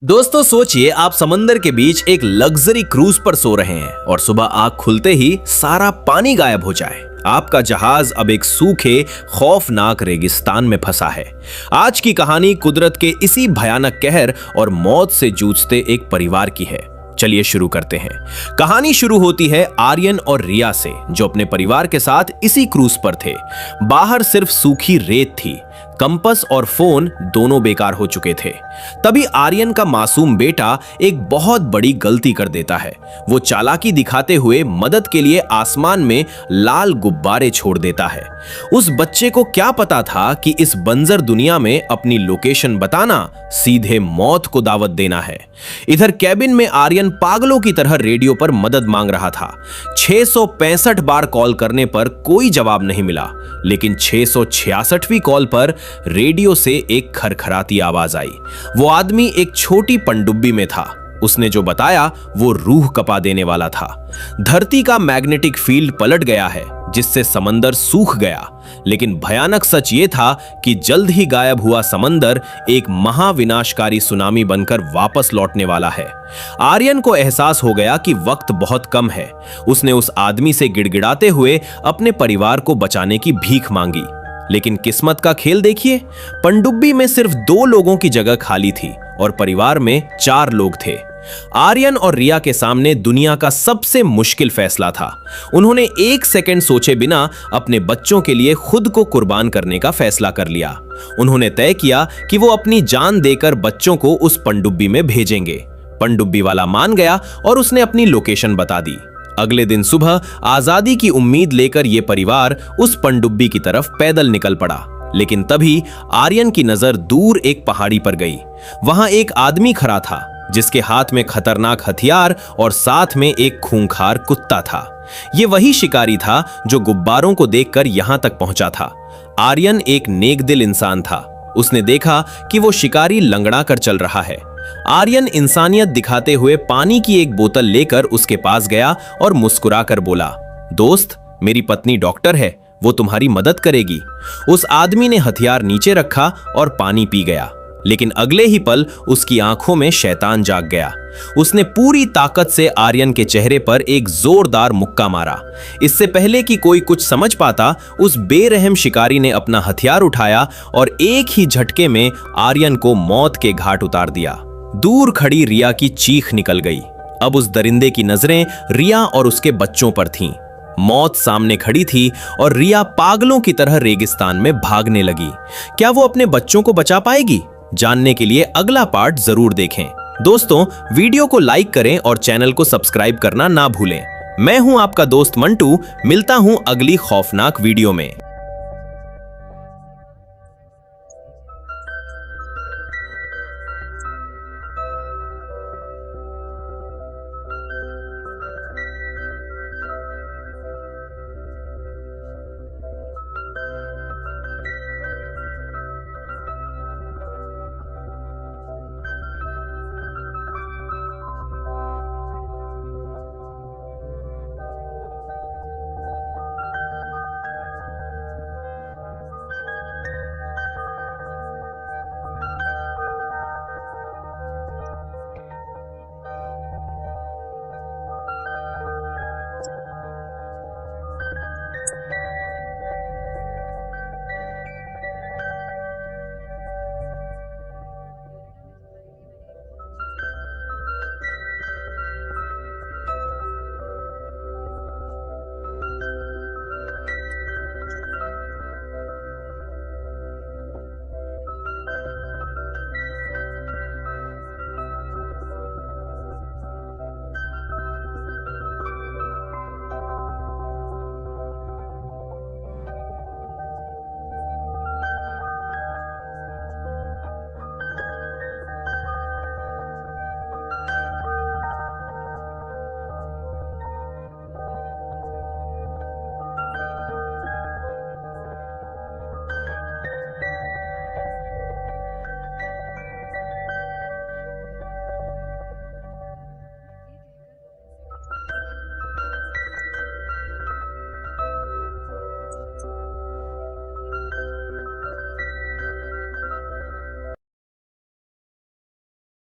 दोस्तों सोचिए, आप समंदर के बीच एक लग्जरी क्रूज पर सो रहे हैं और सुबह आंख खुलते ही सारा पानी गायब हो जाए। आपका जहाज अब एक सूखे खौफनाक रेगिस्तान में फंसा है। आज की कहानी कुदरत के इसी भयानक कहर और मौत से जूझते एक परिवार की है। चलिए शुरू करते हैं। कहानी शुरू होती है आर्यन और रिया से, जो अपने परिवार के साथ इसी क्रूज पर थे। बाहर सिर्फ सूखी रेत थी, कंपस और फोन दोनों बेकार हो चुके थे। तभी आर्यन का मासूम बेटा एक बहुत बड़ी गलती कर देता है। वो चालाकी दिखाते हुए मदद के लिए आसमान में लाल गुब्बारे छोड़ देता है। उस बच्चे को क्या पता था कि इस बंजर दुनिया में अपनी लोकेशन बताना सीधे मौत को दावत देना है। इधर कैबिन में आर्यन पागलों की तरह रेडियो पर मदद मांग रहा था। 665 बार कॉल करने पर कोई जवाब नहीं मिला, लेकिन 666वीं कॉल पर रेडियो से एक खरखराती आवाज आई। वो आदमी एक छोटी पनडुब्बी में था। उसने जो बताया वो रूह कपा देने वाला था। धरती का मैग्नेटिक फील्ड पलट गया है, जिससे समंदर सूख गया। लेकिन भयानक सच ये था कि जल्द ही गायब हुआ समंदर एक महाविनाशकारी सुनामी बनकर वापस लौटने वाला है। आर्यन को एहसास हो गया कि वक्त बहुत कम है। उसने उस आदमी से गिड़गिड़ाते हुए अपने परिवार को बचाने की भीख मांगी। लेकिन किस्मत का खेल देखिए, पनडुब्बी में सिर्फ 2 लोगों की जगह खाली थी और परिवार में 4 लोग थे। आर्यन और रिया के सामने दुनिया का सबसे मुश्किल फैसला था। उन्होंने 1 सेकंड सोचे बिना अपने बच्चों के लिए खुद को कुर्बान करने का फैसला कर लिया। उन्होंने तय किया कि वो अपनी जान देकर बच्चों को उस पनडुब्बी में भेजेंगे। पनडुब्बी वाला मान गया और उसने अपनी लोकेशन बता दी। अगले दिन सुबह आजादी की उम्मीद लेकर यह परिवार उस पनडुब्बी की तरफ पैदल निकल पड़ा। लेकिन तभी आर्यन की नजर दूर एक पहाड़ी पर गई। वहां एक आदमी खड़ा था, जिसके हाथ में खतरनाक हथियार और साथ में एक खूंखार कुत्ता था। यह वही शिकारी था जो गुब्बारों को देखकर यहां तक पहुंचा था। आर्यन एक नेकदिल इंसान था। उसने देखा कि वो शिकारी लंगड़ा कर चल रहा है। आर्यन इंसानियत दिखाते हुए पानी की एक बोतल लेकर उसके पास गया और मुस्कुराकर बोला, दोस्त, मेरी पत्नी डॉक्टर है, वो तुम्हारी मदद करेगी। उस आदमी ने हथियार नीचे रखा और पानी पी गया। लेकिन अगले ही पल उसकी आंखों में शैतान जाग गया। उसने पूरी ताकत से आर्यन के चेहरे पर एक जोरदार मुक्का मारा। इससे पहले कि कोई कुछ समझ पाता, उस बेरहम शिकारी ने अपना हथियार उठाया और एक ही झटके में आर्यन को मौत के घाट उतार दिया। दूर खड़ी रिया की चीख निकल गई। अब उस दरिंदे की नजरें रिया और उसके बच्चों पर थीं। मौत सामने खड़ी थी और रिया पागलों की तरह रेगिस्तान में भागने लगी। क्या वो अपने बच्चों को बचा पाएगी? जानने के लिए अगला पार्ट जरूर देखें। दोस्तों, वीडियो को लाइक करें और चैनल को सब्सक्राइब करना ना भूलें। मैं हूं आपका दोस्त मंटू। मिलता हूं अगली खौफनाक वीडियो में।